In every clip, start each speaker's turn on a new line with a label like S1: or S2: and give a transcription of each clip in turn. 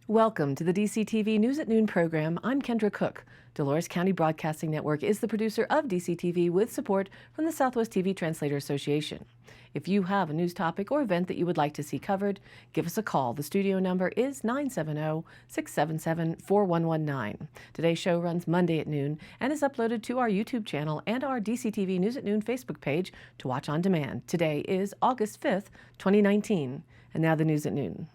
S1: Welcome to the DCTV News at Noon program. I'm Kendra Cook. Dolores County Broadcasting Network is the producer of DCTV with support from the Southwest TV Translator Association. If you have a news topic or event that you would like to see covered, give us a call. The studio number is 970-677-4119. Today's show runs Monday at noon and is uploaded to our YouTube channel and our DCTV News at Noon Facebook page to watch on demand. Today is August 5th, 2019. And now the news at noon.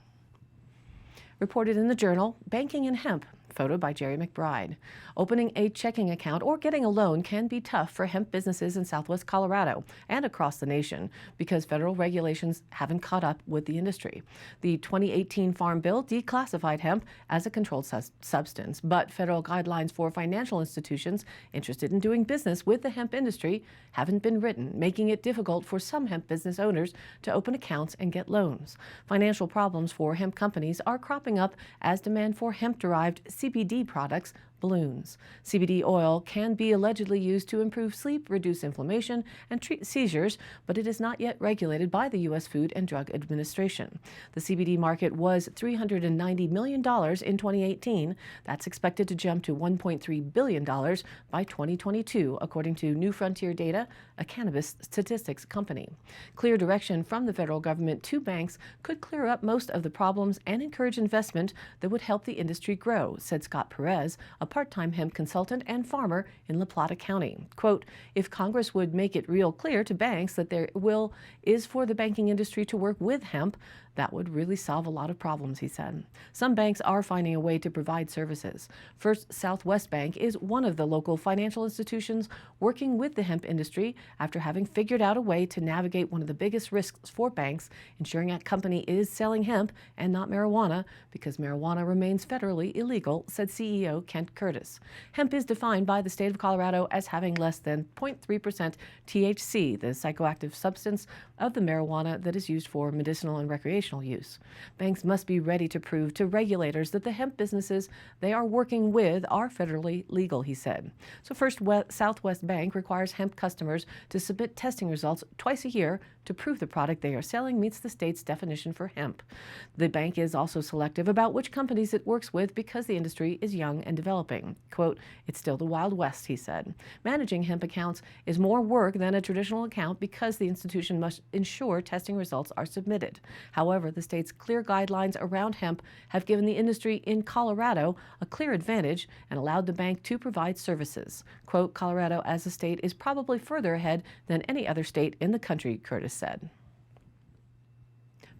S1: Reported in the Journal, Banking and Hemp, photo by Jerry McBride. Opening a checking account or getting a loan can be tough for hemp businesses in Southwest Colorado and across the nation because federal regulations haven't caught up with the industry. The 2018 Farm Bill declassified hemp as a controlled substance, but federal guidelines for financial institutions interested in doing business with the hemp industry haven't been written, making it difficult for some hemp business owners to open accounts and get loans. Financial problems for hemp companies are cropping up as demand for hemp-derived CBD products balloons. CBD oil can be allegedly used to improve sleep, reduce inflammation, and treat seizures, but it is not yet regulated by the U.S. Food and Drug Administration. The CBD market was $390 million in 2018. That's expected to jump to $1.3 billion by 2022, according to New Frontier Data, a cannabis statistics company. Clear direction from the federal government to banks could clear up most of the problems and encourage investment that would help the industry grow, said Scott Perez, a part-time hemp consultant and farmer in La Plata County. Quote, if Congress would make it real clear to banks that their will is for the banking industry to work with hemp, that would really solve a lot of problems, he said. Some banks are finding a way to provide services. First Southwest Bank is one of the local financial institutions working with the hemp industry after having figured out a way to navigate one of the biggest risks for banks, ensuring a company is selling hemp and not marijuana, because marijuana remains federally illegal, said CEO Kent Curtis. Hemp is defined by the state of Colorado as having less than 0.3% THC, the psychoactive substance of the marijuana that is used for medicinal and recreational use. Banks must be ready to prove to regulators that the hemp businesses they are working with are federally legal, he said. So Southwest Bank requires hemp customers to submit testing results twice a year to prove the product they are selling meets the state's definition for hemp. The bank is also selective about which companies it works with because the industry is young and developing. Quote, it's still the Wild West, he said. Managing hemp accounts is more work than a traditional account because the institution must ensure testing results are submitted. However, the state's clear guidelines around hemp have given the industry in Colorado a clear advantage and allowed the bank to provide services. Quote, Colorado as a state is probably further ahead than any other state in the country, Curtis said.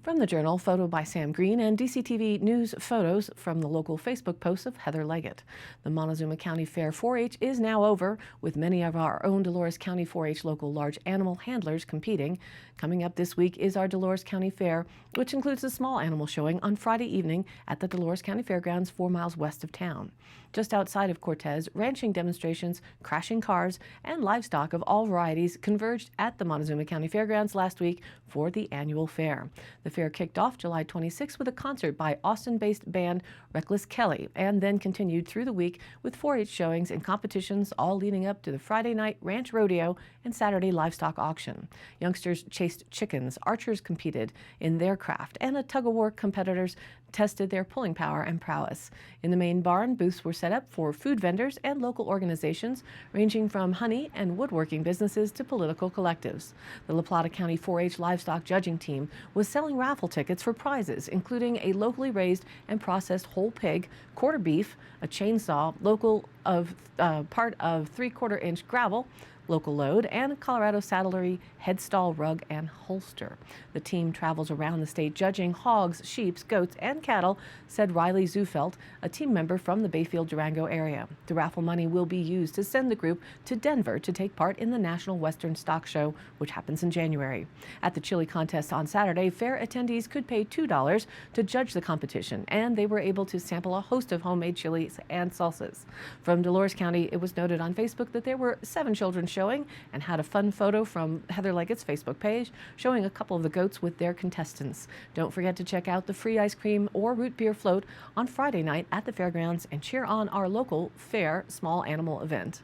S1: From the Journal, photo by Sam Green, and DCTV News photos from the local Facebook post of Heather Leggett. The Montezuma County Fair 4-H is now over, with many of our own Dolores County 4-H local large animal handlers competing. Coming up this week is our Dolores County Fair, which includes a small animal showing on Friday evening at the Dolores County Fairgrounds 4 miles west of town. Just outside of Cortez, ranching demonstrations, crashing cars, and livestock of all varieties converged at the Montezuma County Fairgrounds last week for the annual fair. The fair kicked off July 26 with a concert by Austin-based band Reckless Kelly, and then continued through the week with 4-H showings and competitions, all leading up to the Friday night ranch rodeo and Saturday livestock auction. Youngsters chased chickens, archers competed in their craft, and the tug-of-war competitors tested their pulling power and prowess. In the main barn, booths were set up for food vendors and local organizations ranging from honey and woodworking businesses to political collectives. The La Plata County 4-H livestock judging team was selling raffle tickets for prizes, including a locally raised and processed whole pig, quarter beef, a chainsaw, part of 3/4-inch gravel, local load, and Colorado saddlery, headstall, rug, and holster. The team travels around the state judging hogs, sheep, goats, and cattle, said Riley Zufelt, a team member from the Bayfield Durango area. The raffle money will be used to send the group to Denver to take part in the National Western Stock Show, which happens in January. At the chili contest on Saturday, fair attendees could pay $2 to judge the competition, and they were able to sample a host of homemade chilies and salsas. From Dolores County, it was noted on Facebook that there were 7 children showing and had a fun photo from Heather Leggett's Facebook page showing a couple of the goats with their contestants. Don't forget to check out the free ice cream or root beer float on Friday night at the fairgrounds and cheer on our local fair small animal event.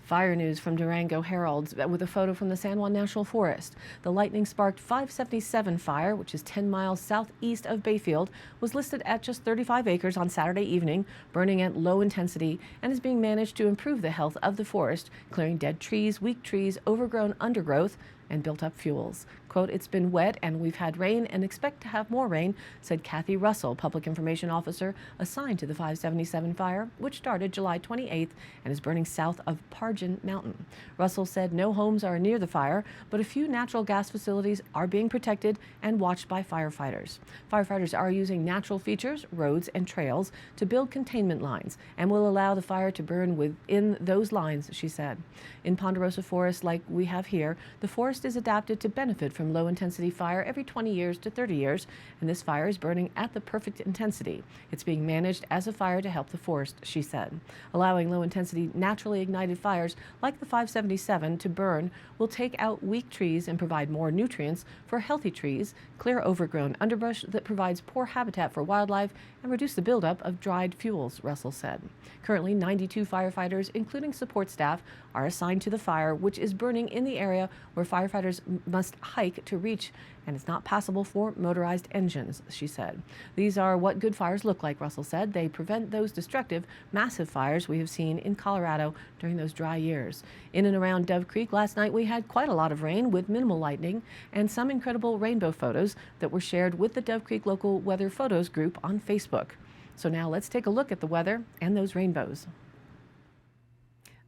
S1: Fire news from Durango Herald with a photo from the San Juan National Forest. The lightning-sparked 577 fire, which is 10 miles southeast of Bayfield, was listed at just 35 acres on Saturday evening, burning at low intensity, and is being managed to improve the health of the forest, clearing dead trees, weak trees, overgrown undergrowth, and built-up fuels. Quote, "It's been wet and we've had rain and expect to have more rain," said Kathy Russell, Public Information Officer assigned to the 577 fire, which started July 28th and is burning south of Pargin Mountain. Russell said no homes are near the fire, but a few natural gas facilities are being protected and watched by firefighters. Firefighters are using natural features, roads, and trails to build containment lines and will allow the fire to burn within those lines, she said. In Ponderosa Forest, like we have here, the forest is adapted to benefit from low-intensity fire every 20 years to 30 years, and this fire is burning at the perfect intensity. It's being managed as a fire to help the forest, she said. Allowing low-intensity, naturally ignited fires like the 577 to burn will take out weak trees and provide more nutrients for healthy trees, clear overgrown underbrush that provides poor habitat for wildlife, and reduce the buildup of dried fuels, Russell said. Currently, 92 firefighters, including support staff, are assigned to the fire, which is burning in the area where firefighters must hike to reach, and it's not passable for motorized engines, she said. These are what good fires look like, Russell said. They prevent those destructive, massive fires we have seen in Colorado during those dry years. In and around Dove Creek last night, we had quite a lot of rain with minimal lightning and some incredible rainbow photos that were shared with the Dove Creek Local Weather Photos group on Facebook. So now let's take a look at the weather and those rainbows.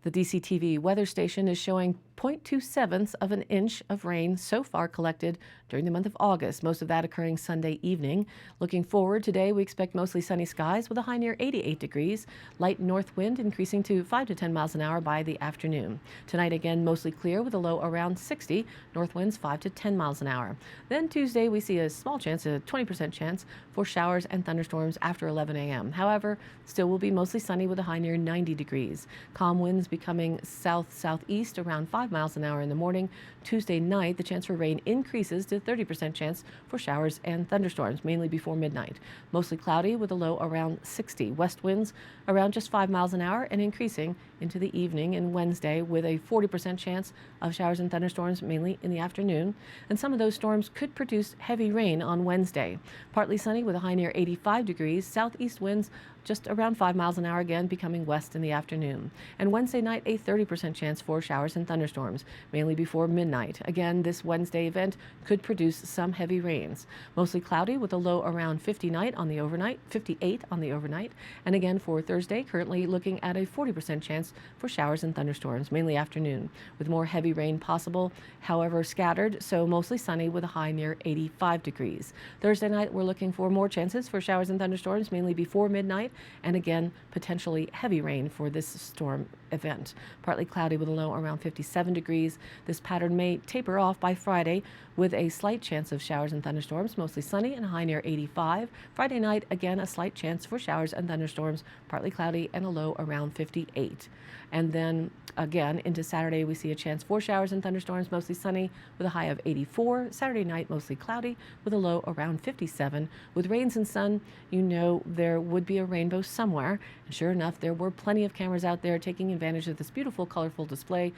S1: The DCTV weather station is showing 0.27 of an inch of rain so far collected during the month of August, most of that occurring Sunday evening. Looking forward, today we expect mostly sunny skies with a high near 88 degrees, light north wind increasing to 5 to 10 miles an hour by the afternoon. Tonight again mostly clear with a low around 60, north winds 5 to 10 miles an hour. Then Tuesday we see a small chance, a 20% chance for showers and thunderstorms after 11 a.m. However, still will be mostly sunny with a high near 90 degrees. Calm winds becoming south-southeast around 5 miles an hour in the morning. Tuesday night, the chance for rain increases to 30% chance for showers and thunderstorms, mainly before midnight. Mostly cloudy with a low around 60. West winds around just 5 miles an hour and increasing into the evening and Wednesday with a 40% chance of showers and thunderstorms, mainly in the afternoon. And some of those storms could produce heavy rain on Wednesday. Partly sunny with a high near 85 degrees. Southeast winds just around 5 miles an hour again, becoming west in the afternoon. And Wednesday night, a 30% chance for showers and thunderstorms, mainly before midnight. Again, this Wednesday event could produce some heavy rains. Mostly cloudy with a low around 58 on the overnight. And again for Thursday, currently looking at a 40% chance for showers and thunderstorms, mainly afternoon, with more heavy rain possible, however scattered, so mostly sunny with a high near 85 degrees. Thursday night, we're looking for more chances for showers and thunderstorms, mainly before midnight, and again, potentially heavy rain for this storm event. Partly cloudy with a low around 57 degrees. This pattern may taper off by Friday with a slight chance of showers and thunderstorms, mostly sunny and a high near 85. Friday night, again, a slight chance for showers and thunderstorms, partly cloudy and a low around 58. And then again, into Saturday, we see a chance for showers and thunderstorms, mostly sunny with a high of 84. Saturday night, mostly cloudy with a low around 57. With rains and sun, you know there would be a rainbow somewhere. And sure enough, there were plenty of cameras out there taking advantage of this beautiful, colorful display.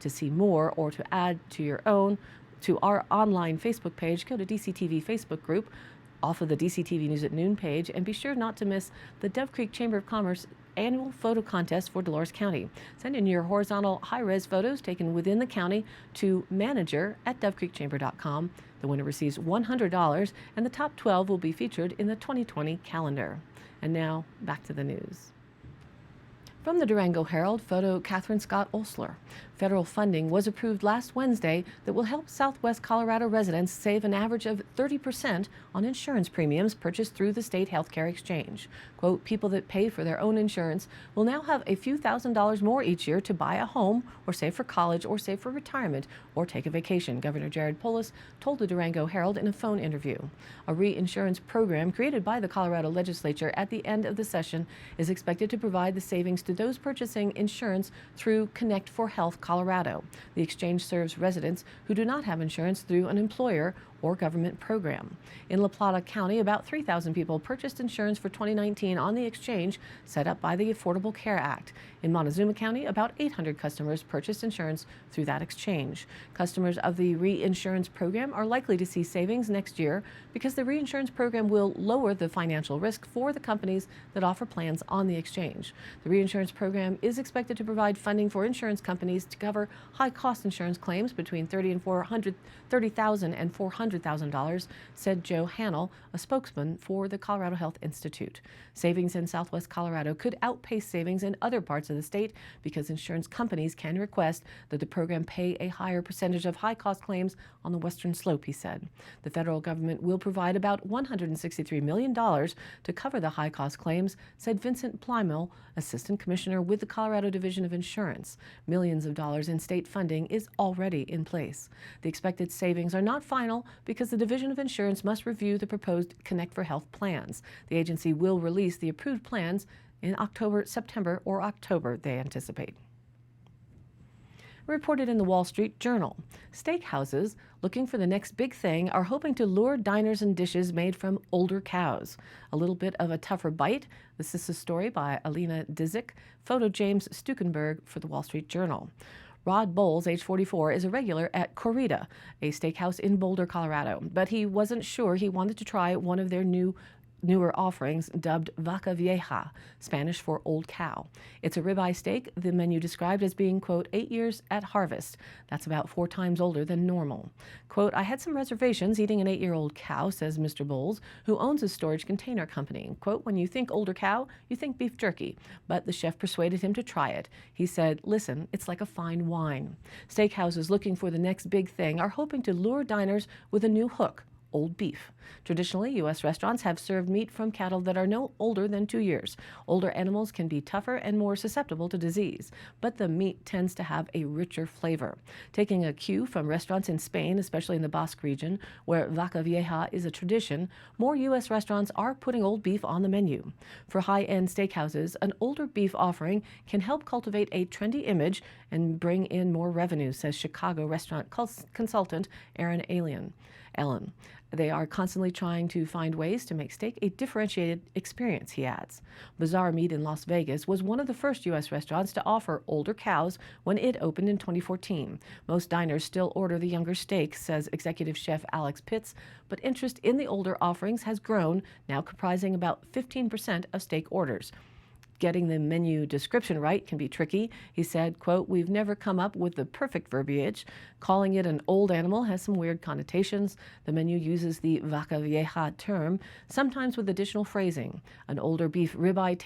S1: To see more or to add to our online Facebook page, go to DCTV Facebook group off of the DCTV News at Noon page, and be sure not to miss the Dove Creek Chamber of Commerce annual photo contest for Dolores County. Send in your horizontal high-res photos taken within the county to manager@dovecreekchamber.com. The winner receives $100, and the top 12 will be featured in the 2020 calendar. And now, back to the news. From the Durango Herald, photo Catherine Scott Osler. Federal funding was approved last Wednesday that will help Southwest Colorado residents save an average of 30% on insurance premiums purchased through the state healthcare exchange. Quote, people that pay for their own insurance will now have a few $1,000s more each year to buy a home or save for college or save for retirement or take a vacation, Governor Jared Polis told the Durango Herald in a phone interview. A reinsurance program created by the Colorado legislature at the end of the session is expected to provide the savings to those purchasing insurance through Connect for Health Colorado. The exchange serves residents who do not have insurance through an employer or government program. In La Plata County, about 3,000 people purchased insurance for 2019 on the exchange set up by the Affordable Care Act. In Montezuma County, about 800 customers purchased insurance through that exchange. Customers of the reinsurance program are likely to see savings next year because the reinsurance program will lower the financial risk for the companies that offer plans on the exchange. The reinsurance program is expected to provide funding for insurance companies to cover high-cost insurance claims between $30,000 and $400,000, said Joe Hannell, a spokesman for the Colorado Health Institute. Savings in Southwest Colorado could outpace savings in other parts of the state because insurance companies can request that the program pay a higher percentage of high-cost claims on the western slope, he said. The federal government will provide about $163 million to cover the high-cost claims, said Vincent Plymel, Assistant Commissioner with the Colorado Division of Insurance. Millions of dollars in state funding is already in place. The expected savings are not final because the Division of Insurance must review the proposed Connect for Health plans. The agency will release the approved plans in September, or October, they anticipate. Reported in the Wall Street Journal. Steakhouses looking for the next big thing are hoping to lure diners and dishes made from older cows. A little bit of a tougher bite. This is a story by Alina Dizik, photo James Stukenberg for the Wall Street Journal. Rod Bowles, age 44, is a regular at Corrida, a steakhouse in Boulder, Colorado, but he wasn't sure he wanted to try one of their newer offerings dubbed Vaca Vieja, Spanish for old cow. It's a ribeye steak, the menu described as being, quote, 8 years at harvest. That's about 4 times older than normal. Quote, I had some reservations eating an 8-year-old cow, says Mr. Bowles, who owns a storage container company. Quote, when you think older cow, you think beef jerky. But the chef persuaded him to try it. He said, listen, it's like a fine wine. Steakhouses looking for the next big thing are hoping to lure diners with a new hook. Old beef. Traditionally, U.S. restaurants have served meat from cattle that are no older than 2 years. Older animals can be tougher and more susceptible to disease, but the meat tends to have a richer flavor. Taking a cue from restaurants in Spain, especially in the Basque region, where Vaca Vieja is a tradition, more U.S. restaurants are putting old beef on the menu. For high-end steakhouses, an older beef offering can help cultivate a trendy image and bring in more revenue, says Chicago restaurant consultant Aaron Ellen. They are constantly trying to find ways to make steak a differentiated experience, he adds. Bazaar Meat in Las Vegas was one of the first U.S. restaurants to offer older cows when it opened in 2014. Most diners still order the younger steak, says executive chef Alex Pitts, but interest in the older offerings has grown, now comprising about 15% of steak orders. Getting the menu description right can be tricky. He said, quote, we've never come up with the perfect verbiage. Calling it an old animal has some weird connotations. The menu uses the Vaca Vieja term, sometimes with additional phrasing. An older beef ribeye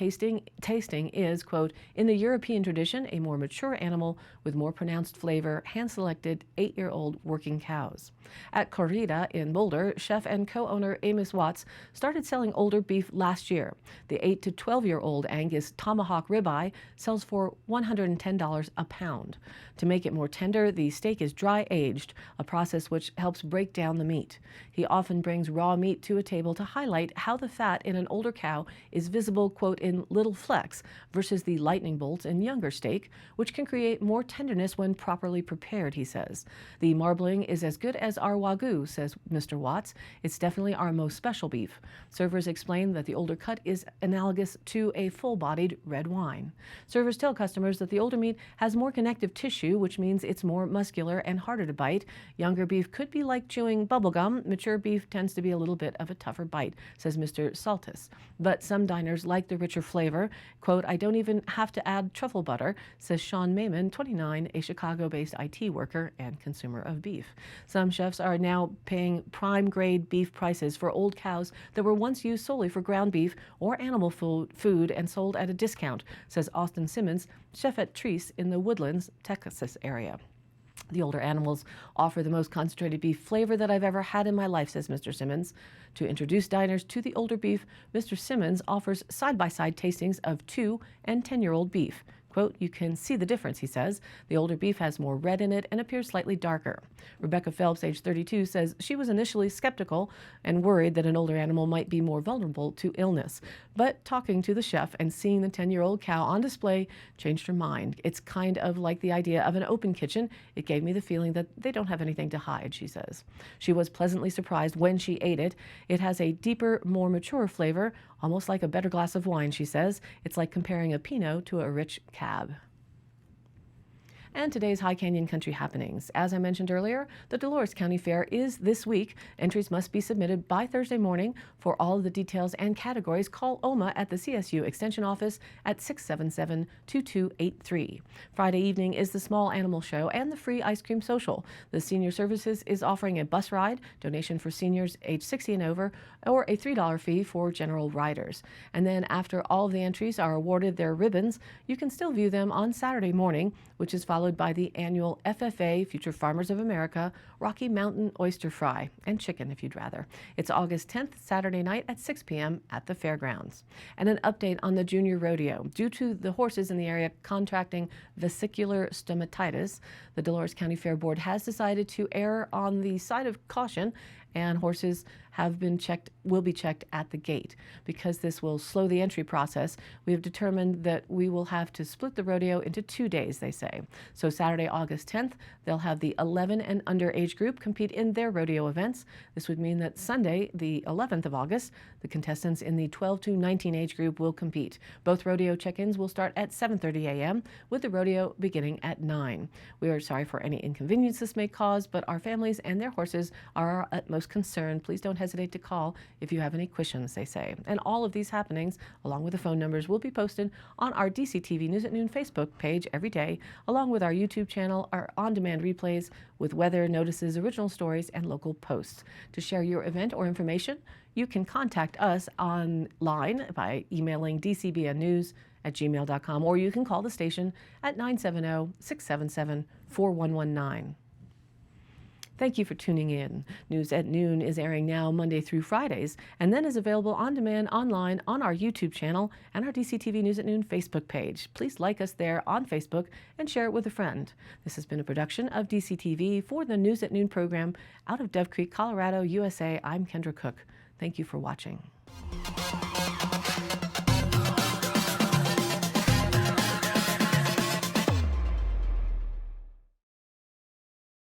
S1: tasting is, quote, in the European tradition, a more mature animal with more pronounced flavor, hand-selected 8-year-old working cows. At Corrida in Boulder, chef and co-owner Amos Watts started selling older beef last year. The 8 to 12-year-old Angus tomahawk ribeye sells for $110 a pound. To make it more tender, the steak is dry-aged, a process which helps break down the meat. He often brings raw meat to a table to highlight how the fat in an older cow is visible, quote, in little flecks versus the lightning bolts in younger steak, which can create more tenderness when properly prepared, he says. The marbling is as good as our Wagyu, says Mr. Watts. It's definitely our most special beef. Servers explain that the older cut is analogous to a full-bodied red wine. Servers tell customers that the older meat has more connective tissue, which means it's more muscular and harder to bite. Younger beef could be like chewing bubblegum. Mature beef tends to be a little bit of a tougher bite, says Mr. Saltis. But some diners like the richer flavor. Quote, I don't even have to add truffle butter, says Sean Mayman, 29, a Chicago-based IT worker and consumer of beef. Some chefs are now paying prime-grade beef prices for old cows that were once used solely for ground beef or animal food and sold at a discount, says Austin Simmons, chef at Treese in the Woodlands, Texas area. The older animals offer the most concentrated beef flavor that I've ever had in my life, says Mr. Simmons. To introduce diners to the older beef, Mr. Simmons offers side-by-side tastings of 2- and 10-year-old beef. Quote, "You can see the difference," he says. "The older beef has more red in it and appears slightly darker." Rebecca Phelps, age 32, says she was initially skeptical and worried that an older animal might be more vulnerable to illness. But talking to the chef and seeing the 10-year-old cow on display changed her mind. "It's kind of like the idea of an open kitchen. It gave me the feeling that they don't have anything to hide," she says. She was pleasantly surprised when she ate it. "It has a deeper, more mature flavor, almost like a better glass of wine," she says. "It's like comparing a Pinot to a rich Cab." And today's High Canyon Country happenings. As I mentioned earlier, the Dolores County Fair is this week. Entries must be submitted by Thursday morning. For all of the details and categories, call OMA at the CSU Extension Office at 677-2283. Friday evening is the Small Animal Show and the free ice cream social. The Senior Services is offering a bus ride, donation for seniors age 60 and over, or a $3 fee for general riders. And then after all of the entries are awarded their ribbons, you can still view them on Saturday morning, which is followed by the annual FFA, Future Farmers of America, Rocky Mountain Oyster Fry, and chicken if you'd rather. It's August 10th, Saturday night at 6 p.m. at the fairgrounds. And an update on the Junior Rodeo. Due to the horses in the area contracting vesicular stomatitis, the Dolores County Fair Board has decided to err on the side of caution, and horses will be checked at the gate. Because this will slow the entry process, we have determined that we will have to split the rodeo into 2 days, they say. So Saturday, August 10th, they'll have the 11 and under age group compete in their rodeo events. This would mean that Sunday, the 11th of August, the contestants in the 12 to 19 age group will compete. Both rodeo check-ins will start at 7:30 a.m., with the rodeo beginning at 9. We are sorry for any inconvenience this may cause, but our families and their horses are our utmost concern. Please don't hesitate to call if you have any questions, they say. And all of these happenings, along with the phone numbers, will be posted on our DCTV News at Noon Facebook page every day, along with our YouTube channel, our on-demand replays with weather, notices, original stories, and local posts. To share your event or information, you can contact us online by emailing dcbnnews@gmail.com, or you can call the station at 970-677-4119. Thank you for tuning in. News at Noon is airing now Monday through Fridays, and then is available on demand online on our YouTube channel and our DCTV News at Noon Facebook page. Please like us there on Facebook and share it with a friend. This has been a production of DCTV for the News at Noon program out of Dove Creek, Colorado, USA. I'm Kendra Cook. Thank you for watching.